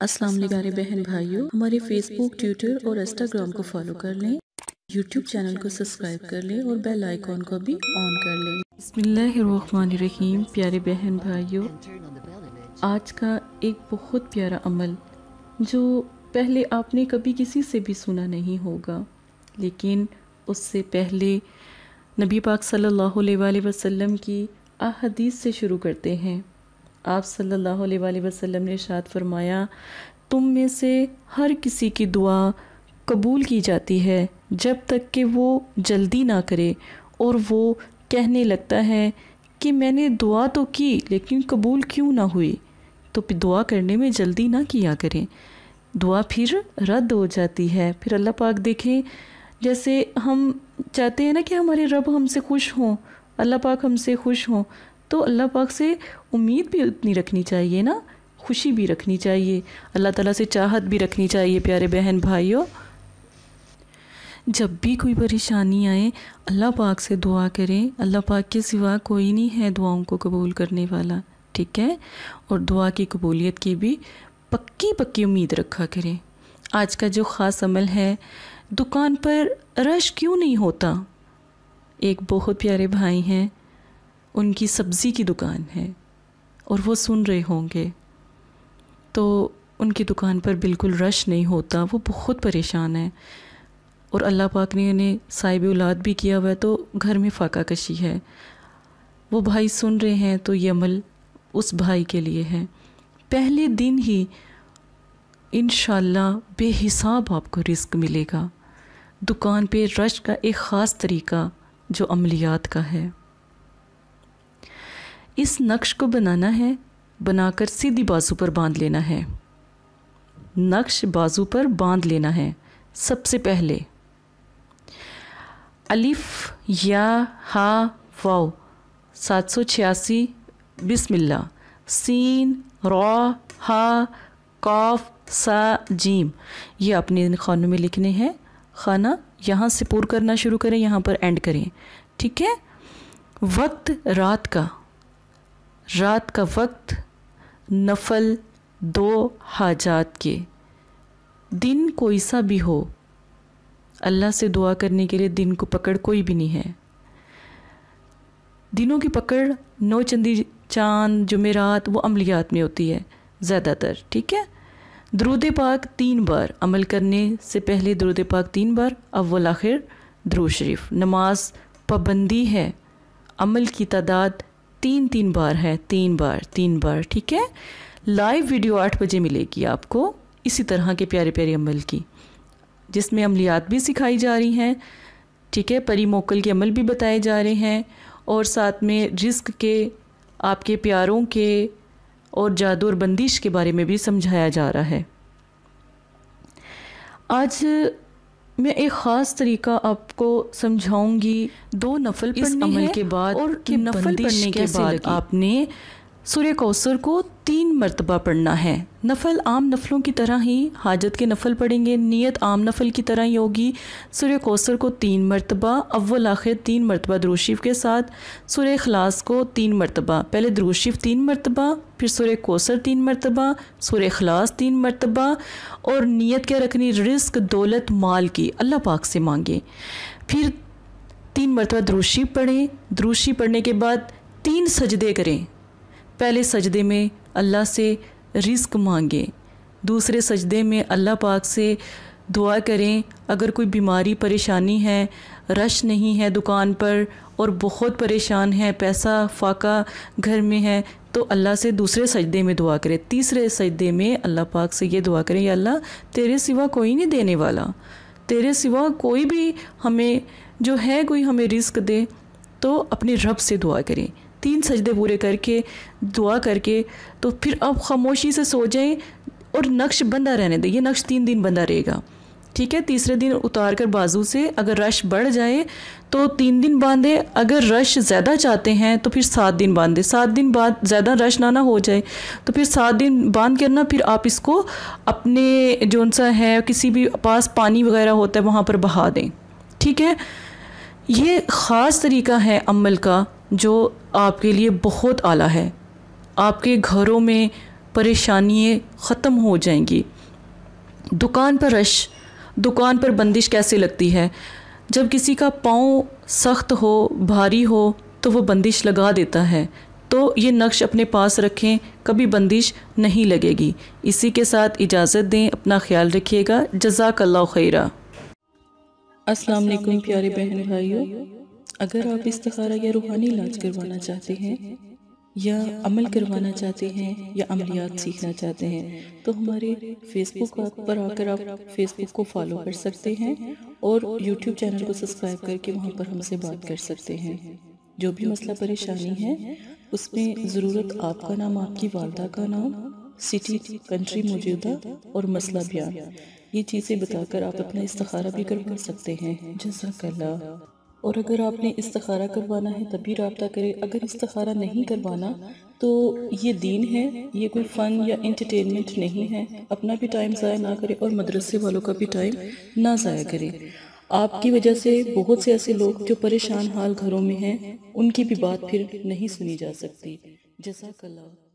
السلام علیکم پیارے بہن بھائیوں، ہمارے فیس بک، ٹویٹر اور انسٹاگرام کو فالو کر لیں، یوٹیوب چینل کو سبسکرائب کر لیں اور بیل آئیکن کو بھی آن کر لیں۔ بسم اللہ الرحمن الرحیم۔ پیارے بہن بھائیوں، آج کا ایک بہت پیارا عمل جو پہلے آپ نے کبھی کسی سے بھی سنا نہیں ہوگا، لیکن اس سے پہلے نبی پاک صلی اللہ علیہ وآلہ وسلم کی احادیث سے شروع کرتے ہیں۔ آپ صلی اللہ علیہ وآلہ وسلم نے ارشاد فرمایا، تم میں سے ہر کسی کی دعا قبول کی جاتی ہے جب تک کہ وہ جلدی نہ کرے اور وہ کہنے لگتا ہے کہ میں نے دعا تو کی لیکن قبول کیوں نہ ہوئی، تو دعا کرنے میں جلدی نہ کیا کریں، دعا پھر رد ہو جاتی ہے۔ پھر اللہ پاک دیکھیں، جیسے ہم چاہتے ہیں نا کہ ہمارے رب ہم سے خوش ہوں، اللہ پاک ہم سے خوش ہوں، تو اللہ پاک سے امید بھی اتنی رکھنی چاہیے نا، خوشی بھی رکھنی چاہیے، اللہ تعالیٰ سے چاہت بھی رکھنی چاہیے۔ پیارے بہن بھائیوں، جب بھی کوئی پریشانی آئے اللہ پاک سے دعا کریں، اللہ پاک کے سوا کوئی نہیں ہے دعاؤں کو قبول کرنے والا، ٹھیک ہے؟ اور دعا کی قبولیت کی بھی پکی امید رکھا کریں۔ آج کا جو خاص عمل ہے، دکان پر رش کیوں نہیں ہوتا؟ ایک بہت پیارے بھائی ہیں، ان کی سبزی کی دکان ہے اور وہ سن رہے ہوں گے، تو ان کی دکان پر بالکل رش نہیں ہوتا، وہ بہت پریشان ہیں، اور اللہ پاک نے انہیں صاحب اولاد بھی کیا ہوا ہے، تو گھر میں فاقہ کشی ہے۔ وہ بھائی سن رہے ہیں تو یہ عمل اس بھائی کے لیے ہے۔ پہلے دن ہی انشاءاللہ بے حساب آپ کو رزق ملے گا۔ دکان پہ رش کا ایک خاص طریقہ جو عملیات کا ہے، اس نقش کو بنانا ہے، بنا کر سیدھی بازو پر باندھ لینا ہے۔ نقش بازو پر باندھ لینا ہے۔ سب سے پہلے الف یا ہا واو 786 بسم اللہ، سین را ہا قاف سا جیم، یہ اپنے خانوں میں لکھنے ہیں۔ خانہ یہاں سے پور کرنا شروع کریں، یہاں پر اینڈ کریں، ٹھیک ہے؟ وقت رات کا وقت، نفل 2 حاجات کے، دن کوئی سا بھی ہو، اللہ سے دعا کرنے کے لیے دن کو پکڑ کوئی بھی نہیں ہے۔ دنوں کی پکڑ 9 چندی، چاند، جمعرات، وہ عملیات میں ہوتی ہے زیادہ تر، ٹھیک ہے؟ درود پاک 3 بار، عمل کرنے سے پہلے درود پاک 3 بار، اول آخر درود شریف۔ نماز پابندی ہے، عمل کی تعداد 3 بار ہے، 3 بار، ٹھیک ہے؟ لائیو ویڈیو 8 بجے ملے گی آپ کو اسی طرح کے پیارے عمل کی، جس میں عملیات بھی سکھائی جا رہی ہیں، ٹھیک ہے؟ پری موکل کے عمل بھی بتائے جا رہے ہیں، اور ساتھ میں رزق کے، آپ کے پیاروں کے، اور جادو اور بندش کے بارے میں بھی سمجھایا جا رہا ہے۔ آج میں ایک خاص طریقہ آپ کو سمجھاؤں گی، 2 نفل پڑھنے اس عمل کے بعد، اور نفل پڑھنے کے بعد آپ نے سورہ کوثر کو 3 مرتبہ پڑھنا ہے۔ نفل عام نفلوں کی طرح ہی، حاجت کے نفل پڑھیں گے، نیت عام نفل کی طرح ہی ہوگی۔ سورہ کوثر کو 3 مرتبہ، اول آخر 3 مرتبہ درود شریف کے ساتھ، سورہ اخلاص کو 3 مرتبہ، پہلے درود شریف 3 مرتبہ، پھر سورہ کوثر 3 مرتبہ، سورہ اخلاص 3 مرتبہ، اور نیت کیا رکھنی؟ رزق، دولت، مال کی اللہ پاک سے مانگیں۔ پھر 3 مرتبہ درود شریف پڑھیں۔ درود شریف پڑھنے کے بعد 3 سجدے کریں۔ پہلے سجدے میں اللہ سے رزق مانگیں، دوسرے سجدے میں اللہ پاک سے دعا کریں، اگر کوئی بیماری پریشانی ہے، رش نہیں ہے دکان پر اور بہت پریشان ہے، پیسہ فاقہ گھر میں ہے، تو اللہ سے دوسرے سجدے میں دعا کریں۔ تیسرے سجدے میں اللہ پاک سے یہ دعا کریں، یا اللہ تیرے سوا کوئی نہیں دینے والا، تیرے سوا کوئی بھی ہمیں جو ہے کوئی ہمیں رزق دے، تو اپنے رب سے دعا کریں۔ 3 سجدے پورے کر کے دعا کر کے تو پھر آپ خاموشی سے سو جائیں اور نقش بندہ رہنے دیں۔ یہ نقش 3 دن بندہ رہے گا، ٹھیک ہے؟ تیسرے دن اتار کر بازو سے، اگر رش بڑھ جائے تو 3 دن باندھیں، اگر رش زیادہ چاہتے ہیں تو پھر 7 دن باندھیں، 7 دن بعد زیادہ رش نہ ہو جائے تو پھر 7 دن باندھ کرنا، پھر آپ اس کو اپنے جون سا ہے کسی بھی پاس پانی وغیرہ ہوتا ہے وہاں پر بہا دیں، ٹھیک ہے؟ یہ خاص طریقہ ہے عمل کا جو آپ کے لیے بہت اعلیٰ ہے۔ آپ کے گھروں میں پریشانیاں ختم ہو جائیں گی۔ دکان پر رش، دکان پر بندش کیسے لگتی ہے؟ جب کسی کا پاؤں سخت ہو، بھاری ہو تو وہ بندش لگا دیتا ہے، تو یہ نقش اپنے پاس رکھیں، کبھی بندش نہیں لگے گی۔ اسی کے ساتھ اجازت دیں، اپنا خیال رکھیے گا۔ جزاک اللہ خیرہ۔ السلام علیکم پیارے بہن بھائیوں، اگر آپ استخارہ یا روحانی علاج کروانا چاہتے ہیں یا عمل کروانا چاہتے ہیں یا عملیات سیکھنا چاہتے ہیں تو ہمارے فیس بک پر آ کر آپ فیس بک کو فالو کر سکتے ہیں اور یوٹیوب چینل کو سبسکرائب کر کے وہاں پر ہم سے بات کر سکتے ہیں۔ جو بھی مسئلہ پریشانی ہے اس میں ضرورت آپ کا نام، آپ کی والدہ کا نام، سٹی، کنٹری موجودہ اور مسئلہ بیان، یہ چیزیں بتا کر آپ اپنا استخارہ بھی کروا سکتے ہیں۔ جزاک اللہ۔ اور اگر آپ نے استخارہ کروانا ہے تب بھی رابطہ کریں، اگر استخارہ نہیں کروانا تو یہ دین ہے، یہ کوئی فن یا انٹرٹینمنٹ نہیں ہے۔ اپنا بھی ٹائم ضائع نہ کریں اور مدرسے والوں کا بھی ٹائم نہ ضائع کریں۔ آپ کی وجہ سے بہت سے ایسے لوگ جو پریشان حال گھروں میں ہیں ان کی بھی بات پھر نہیں سنی جا سکتی۔ جزاک اللہ۔